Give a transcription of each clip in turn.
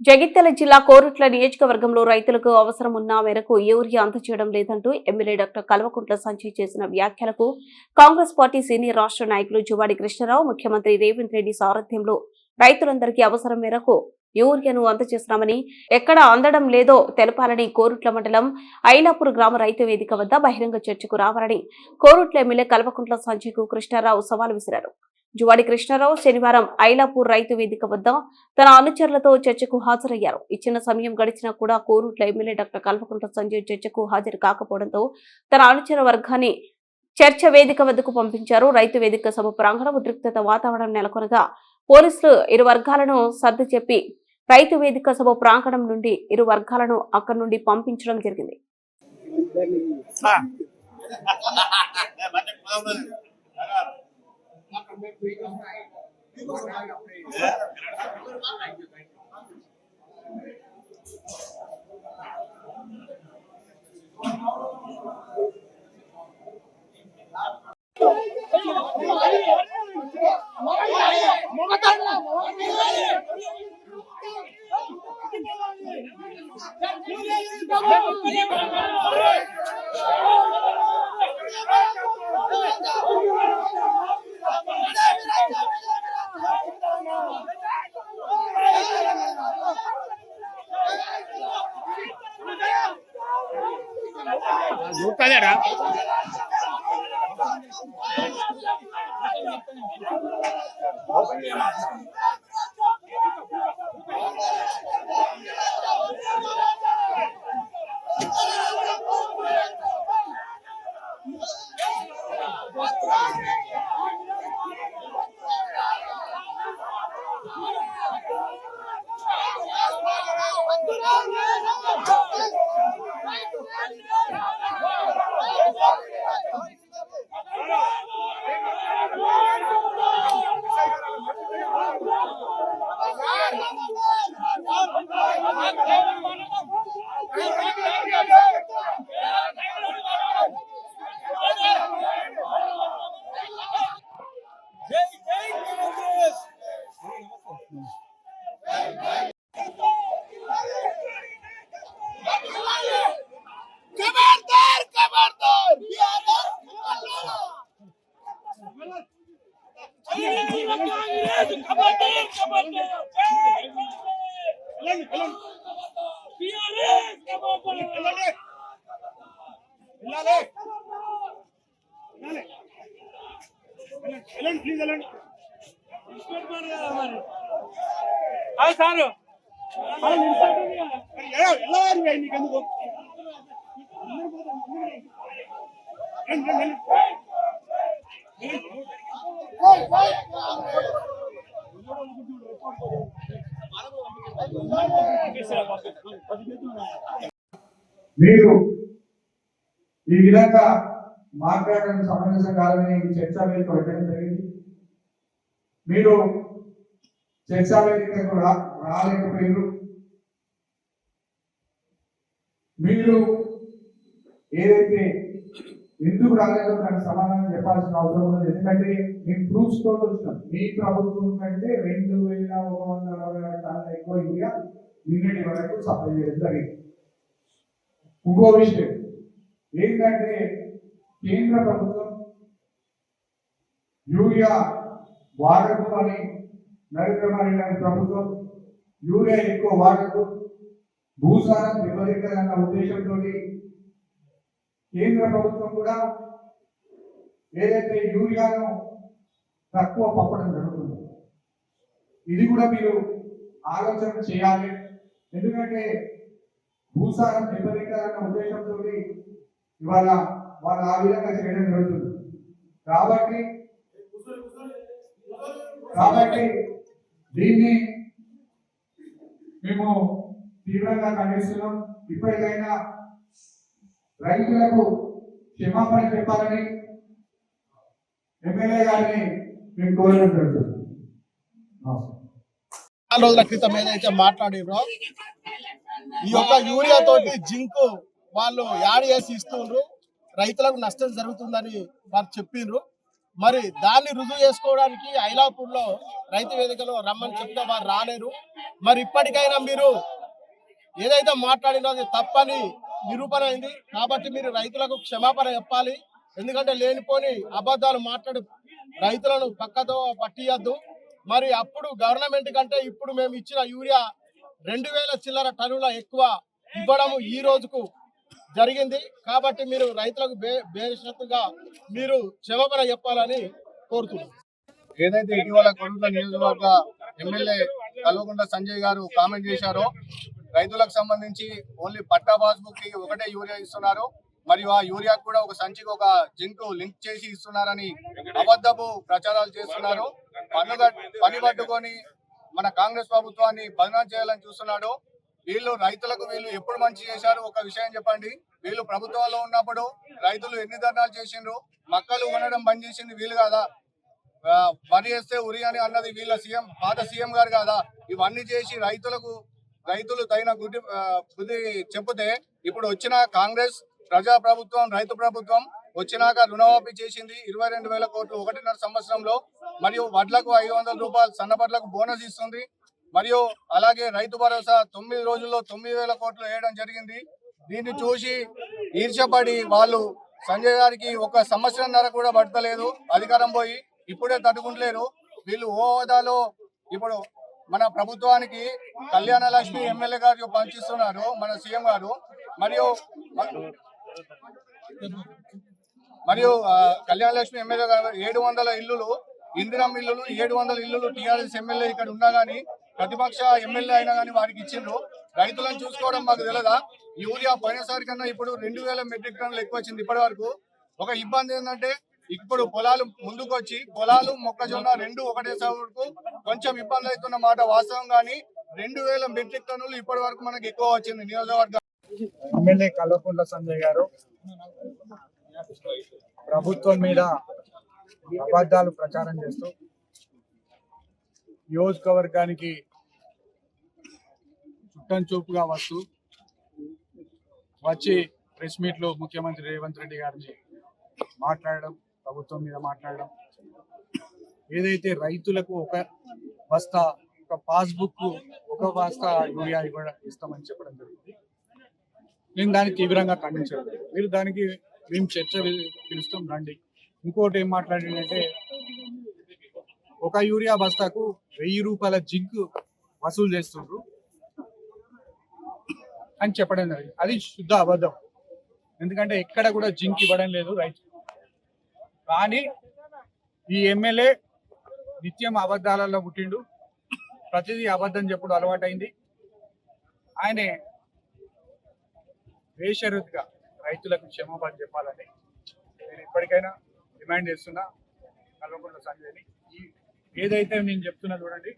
జగిత్యాల జిల్లా కోరుట్ల నియోజకవర్గంలో రైతులకు అవసరం ఉన్న మేరకు యూరియా అందజేయడం లేదంటూ ఎమ్మెల్యే డాక్టర్ కల్వకుంట్ల సంజయ్ చేసిన వ్యాఖ్యలకు కాంగ్రెస్ పార్టీ సీనియర్ రాష్ట్ర నాయకులు జువాడి కృష్ణారావు ముఖ్యమంత్రి రేవంత్ రెడ్డి సారథ్యంలో రైతులందరికీ అవసరం మేరకు యూరియాను అందజేస్తున్నామని, ఎక్కడ అందడం లేదో తెలపాలని కోరుట్ల మండలం ఐలాపూర్ గ్రామ రైతు వేదిక వద్ద బహిరంగ చర్చకు రావాలని కోరుట్ల ఎమ్మెల్యే కల్వకుంట్ల సంజయ్ కు కృష్ణారావు సవాల్ విసిరారు. జువాడి కృష్ణారావు శనివారం ఐలాపూర్ రైతు వేదిక వద్ద తన అనుచరులతో చర్చకు హాజరయ్యారు. ఇచ్చిన సమయం గడిచినా కూడా కోరుట్ల ఎమ్మెల్యే డాక్టర్ కల్వకుంట్ల సంజయ్ చర్చకు హాజరు కాకపోవడంతో తన అనుచర వర్గాన్ని చర్చ వేదిక వద్దకు పంపించారు. రైతు వేదిక సభ ప్రాంగణం ఉద్రిక్తత వాతావరణం నెలకొనగా పోలీసులు ఇరు వర్గాలను సర్ది చెప్పి రైతు వేదిక సభ ప్రాంగణం నుండి ఇరు వర్గాలను అక్కడి నుండి పంపించడం జరిగింది. మీరు ఈ విధంగా మాట్లాడడం సమంజసం కాదని చర్చా వేదిక పెట్టడం జరిగింది. మీరు చర్చా వేదికకు రాలేకపోయారు. మీరు ఏదైతే ఎందుకు రాలేదో దానికి సమాధానం చెప్పాల్సిన అవసరం ఉన్నది. ఎందుకంటే మేము ప్రూఫ్స్ తో వచ్చినాం. మీ ప్రభుత్వం కంటే 2146 టన్నుల ఎక్కువ యూరియా నిన్నటి వరకు సప్లై చేయడం జరిగింది. ఇంకో విషయం ఏంటంటే కేంద్ర ప్రభుత్వం యూరియా వాడకు అని నరేంద్ర మోడీ గారి ప్రభుత్వం యూరియా ఎక్కువ వాడకు, భూసారం దెబ్బతింటారన్న ఉద్దేశంతో కేంద్ర ప్రభుత్వం కూడా ఏదైతే యూరియాను తక్కువ పంపడం జరుగుతుందో ఇది కూడా మీరు ఆలోచన చేయాలి. ఎందుకంటే భూసారం దెబ్బతింటారన్న ఉద్దేశంతో ఇవాళ వాళ్ళు ఆ విధంగా చేయడం జరుగుతుంది. కాబట్టి దీన్ని మేము తీవ్రంగా ఖండిస్తున్నాం. ఇప్పటికైనా రైతులకు క్షమాపణ చెప్పాలని ఎమ్మెల్యే గారిని మేము కోరడం జరుగుతుంది. 4 రోజుల క్రితం ఏదైతే మాట్లాడిరో ఈ యొక్క యూరియా తోటి జింకు వాళ్ళు యాడ్ చేసి ఇస్తుండ్రు, రైతులకు నష్టం జరుగుతుందని వారు చెప్పిండ్రు. మరి దాన్ని రుజువు చేసుకోవడానికి ఐలాపూర్లో రైతు వేదికలో రమ్మని చెప్తే వారు రాలేరు. మరి ఇప్పటికైనా మీరు ఏదైతే మాట్లాడినో అది తప్పని నిరూపణ అయింది. కాబట్టి మీరు రైతులకు క్షమాపణ చెప్పాలి. ఎందుకంటే లేనిపోని అబద్ధాలు మాట్లాడి రైతులను పక్కతో పట్టియద్దు. మరి అప్పుడు గవర్నమెంట్ కంటే ఇప్పుడు మేము ఇచ్చిన యూరియా 2000 చిల్లర టన్నుల ఎక్కువ ఇవ్వడము ఈ రోజుకు జరిగింది. కాబట్టి మీరు రైతులకు బేషరతుగా మీరు క్షమాపణ చెప్పాలని కోరుతున్నాం. ఏదైతే ఇటీవల కొరుట్ల నియోజకవర్గ ఎమ్మెల్యే కల్వకుంట్ల సంజయ్ గారు కామెంట్ చేశారో, రైతులకు సంబంధించి ఓన్లీ పట్టా పాస్బుక్ కి ఒకటే యూరియా ఇస్తున్నారు, మరియు ఆ యూరియా కూడా ఒక సంచికి ఒక జింక్ లింక్ చేసి ఇస్తున్నారని అబద్ధపు ప్రచారాలు చేస్తున్నారు. పని పట్టుకొని మన కాంగ్రెస్ ప్రభుత్వాన్ని బదనాం చేయాలని చూస్తున్నాడు. వీళ్ళు రైతులకు వీళ్ళు ఎప్పుడు మంచి చేశారు? ఒక విషయం చెప్పండి. వీళ్ళు ప్రభుత్వంలో ఉన్నప్పుడు రైతులు ఎన్ని ధర్నాలు చేసిండ్రు? మక్కలు కొనడం బంద్ చేసింది వీళ్ళు కాదా? వరి వేస్తే ఉరి అని అన్నది వీళ్ళ సీఎం, పాత సీఎం గారు కాదా? ఇవన్నీ చేసి రైతులు తగిన బుద్ధి చెబితే ఇప్పుడు వచ్చిన కాంగ్రెస్ ప్రజా ప్రభుత్వం, రైతు ప్రభుత్వం వచ్చినాక రుణమాఫీ చేసింది 22,000 కోట్లు 1.5 సంవత్సరంలో. మరియు వడ్లకు 500 రూపాయలు సన్నబడ్లకు బోనస్ ఇస్తుంది. మరియు అలాగే రైతు భరోసా 9 రోజుల్లో 9,000 కోట్లు వేయడం జరిగింది. దీన్ని చూసి ఈర్ష్యపడి వాళ్ళు సంజయ్ గారికి 1 సంవత్సరంన్నర కూడా పడతలేదు అధికారం పోయి, ఇప్పుడే తట్టుకుంటలేరు. వీళ్ళు ఓ హోదాలో ఇప్పుడు మన ప్రభుత్వానికి కళ్యాణ లక్ష్మి ఎమ్మెల్యే గారు పంచిస్తున్నారు మన సీఎం గారు. మరియు కళ్యాణ లక్ష్మి ఎమ్మెల్యే గారు 700 ఇల్లులు, ఇందిరమ్మ ఇల్లులు 700 ఇల్లులు టీఆర్ఎస్ ఎమ్మెల్యే ఇక్కడ ఉన్నా గానీ, ప్రతిపక్ష ఎమ్మెల్యే అయినా కానీ వారికి ఇచ్చిండ్రు. రైతులను చూసుకోవడం మాకు తెలియదా? యూరియా పోయినసారి కన్నా ఇప్పుడు 2,000 మెట్రిక్ టన్నులు ఎక్కువ వచ్చింది. ఇప్పటి వరకు ఒక ఇబ్బంది ఏంటంటే, ఇప్పుడు పొలాలు ముందుకు వచ్చి పొలాలు మొక్కజొన్న 2 ఒకటే సాగుకు కొంచెం ఇబ్బంది అవుతున్న మాట వాస్తవం. కానీ 2,000 మెట్రిక్ టన్నులు ఇప్పటి వరకు మనకి ఎక్కువ వచ్చింది నియోజకవర్గం. ఎమ్మెల్యే కల్వకుంట్ల సంజయ్ గారు ప్రభుత్వం మీద అబద్ధాలు ప్రచారం చేస్తూ నియోజకవర్గానికి చుట్టం చూపుగా వచ్చి ప్రెస్ మీట్ లో ముఖ్యమంత్రి రేవంత్ రెడ్డి గారిని మాట్లాడడం, ప్రభుత్వం మీద మాట్లాడడం, ఏదైతే రైతులకు ఒక పాస్బుక్ ఒక బస్తా యూరియా ఇస్తామని చెప్పడం జరిగింది. నేను దాన్ని తీవ్రంగా ఖండించడం. మీరు దానికి మేము చర్చ పిలుస్తాం రండి. ఇంకోటి ఏం మాట్లాడిందంటే, ఒక యూరియా బస్తాకు 1000 రూపాయల జింక్ వసూలు చేస్తుండ్రు అని చెప్పడం జరిగింది. అది శుద్ధ అబద్ధం. ఎందుకంటే ఎక్కడ కూడా జింక్ ఇవ్వడం లేదు రైతు. కానీ ఈ ఎమ్మెల్యే నిత్యం అబద్ధాలలో పుట్టిండు, ప్రతిదీ అబద్ధం చెప్పుడు అలవాటైంది. ఆయనే బేషరతుగా రైతులకు క్షమాపణ చెప్పాలని నేను ఇప్పటికైనా డిమాండ్ చేస్తున్నా కల్వకుంట్ల సంజయ్ని. ఏదైతే నేను చెప్తున్నా చూడండి,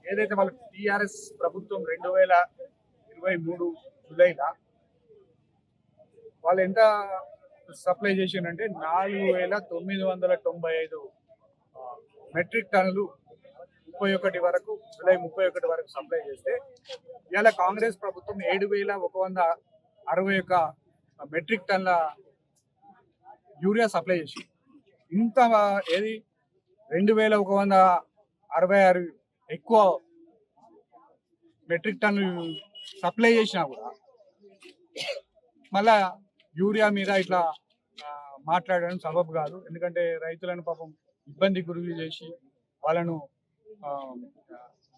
ఏదైతే వాళ్ళ టీఆర్ఎస్ ప్రభుత్వం 2023 జూలైలో వాళ్ళు ఎంత సప్లై చేసిందంటే 4,995 మెట్రిక్ టన్నులు 31 వరకు, జూలై 31 వరకు సప్లై చేస్తే, ఇవాళ కాంగ్రెస్ ప్రభుత్వం 7,161 మెట్రిక్ టన్నుల యూరియా సప్లై చేసి, ఇంత ఏది 2,166 ఎక్కువ మెట్రిక్ టన్నులు సప్లై చేసినా కూడా మళ్ళా యూరియా మీద ఇట్లా మాట్లాడడం సబబు కాదు. ఎందుకంటే రైతులను పాపం ఇబ్బంది గురి చేసి వాళ్ళను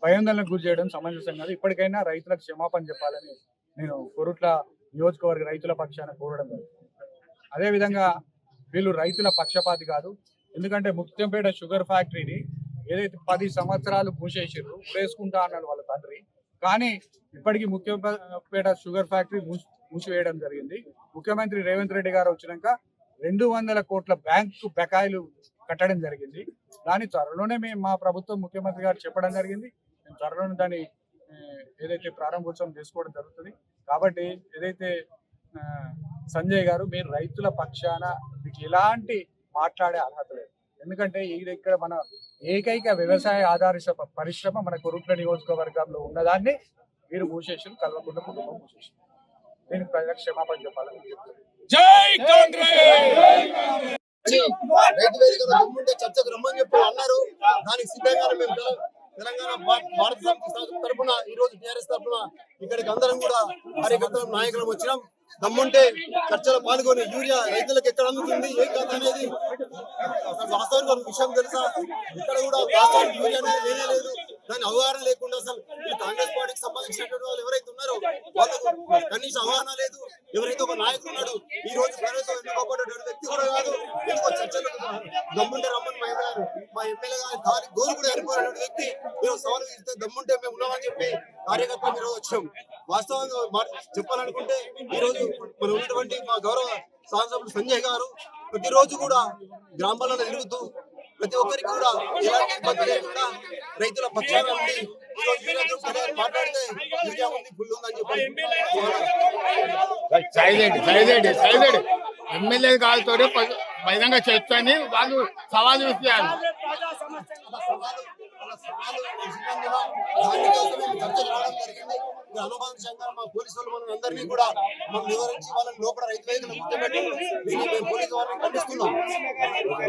భయాందోళనకు గురి చేయడం సమంజసం కాదు. ఇప్పటికైనా రైతులకు క్షమాపణ చెప్పాలని నేను కొరుట్ల నియోజకవర్గ రైతుల పక్షాన కోరడం జరుగుతుంది. అదేవిధంగా వీళ్ళు రైతుల పక్షపాతి కాదు. ఎందుకంటే ముత్యంపేట షుగర్ ఫ్యాక్టరీని ఏదైతే 10 సంవత్సరాలు మూసేసారు, వేసుకుంటా అన్నాడు వాళ్ళ తండ్రి. కానీ ఇప్పటికీ ముత్యంపేట షుగర్ ఫ్యాక్టరీ మూసివేయడం జరిగింది. ముఖ్యమంత్రి రేవంత్ రెడ్డి గారు వచ్చినాక 200 కోట్ల బ్యాంకు బకాయిలు కట్టడం జరిగింది. దాని త్వరలోనే మా ప్రభుత్వం ముఖ్యమంత్రి గారు చెప్పడం జరిగింది. మేము త్వరలోనే దాన్ని ఏదైతే ప్రారంభోత్సవం చేసుకోవడం జరుగుతుంది. కాబట్టి ఏదైతే సంజయ్ గారు, మీరు రైతుల పక్షాన మీకు ఎలాంటి మాట్లాడే అర్హత లేదు. ఎందుకంటే ఇక్కడ మన ఏకైక వ్యవసాయ ఆధారిత పరిశ్రమ మన కొరుట్ల నియోజకవర్గంలో ఉన్నదాన్ని మీరు మూసేసి కల్వకుంట్ల కుటుంబం మూసేసి, దీనికి ప్రజలకు క్షమాపణ చెప్పాలని చెప్తున్నారు. జై కాంగ్రెస్. రైతు వేదికలో దమ్ముంటే చర్చకు రమ్మని చెప్పి అన్నారు. దానికి సిద్ధంగానే మేము తెలంగాణ భారత సమితి తరఫున ఈ రోజు టీఆర్ఎస్ తరఫున ఇక్కడికి అందరం కూడా కార్యకర్తలు నాయకులు వచ్చినాం. దమ్ముంటే చర్చలో పాల్గొని యూరియా రైతులకు ఎక్కడ అందుతుంది ఏ కథ అనేది వాస్తవానికి ఒక విషయం తెలుసా, ఇక్కడ కూడా వాస్తవానికి యూరియా అనేది లేనే లేదు. దాని అవగాహన లేకుండా అసలు ఈ కాంగ్రెస్ పార్టీకి సంబంధించినటువంటి వాళ్ళు ఎవరైతే ఉన్నారో వాళ్ళకు కనీస అవగాహన లేదు. ఎవరైతే ఒక నాయకుడు ఉన్నాడు ఈ రోజు కనీసం ఎన్నుకోబడ్డ వ్యక్తి కూడా కాదు, ఎందుకో చర్చలు దమ్ముంటే రమ్మని మా ఎమ్మెల్యే గారి గోరు కూడా ఏర్పడిన వ్యక్తి ఈరోజు సవాల్ ఇస్తే దమ్ముంటే మేము ఉన్నామని చెప్పి కార్యకర్తలు ఈరోజు వచ్చాం. వాస్తవంగా చెప్పాలనుకుంటే ఈ రోజు మనం ఉన్నటువంటి మా గౌరవ శాసనసభ్యులు సంజయ్ గారు ప్రతిరోజు కూడా గ్రామాలలో తిరుగుతూ ప్రతి ఒక్కరికి కూడా ఎలాంటి ఇబ్బంది లేకుండా రైతుల పక్షాన ఉండి ఈ రోజు వీరందరూ మాట్లాడితే యూరియా ఉంది ఫుల్ ఉందని చెప్పి ఎమ్మెల్యే గారితో బహిరంగ చర్చని వాళ్ళు సవాలు విసిరారు. అనుభవంగా మా పోలీసు వాళ్ళు మన అందరినీ కూడా మనం వివరించి వాళ్ళని లోపల రైతు వేదికలు కూర్చోబెట్టి పోలీసు వాళ్ళని ఖండిస్తున్నాం.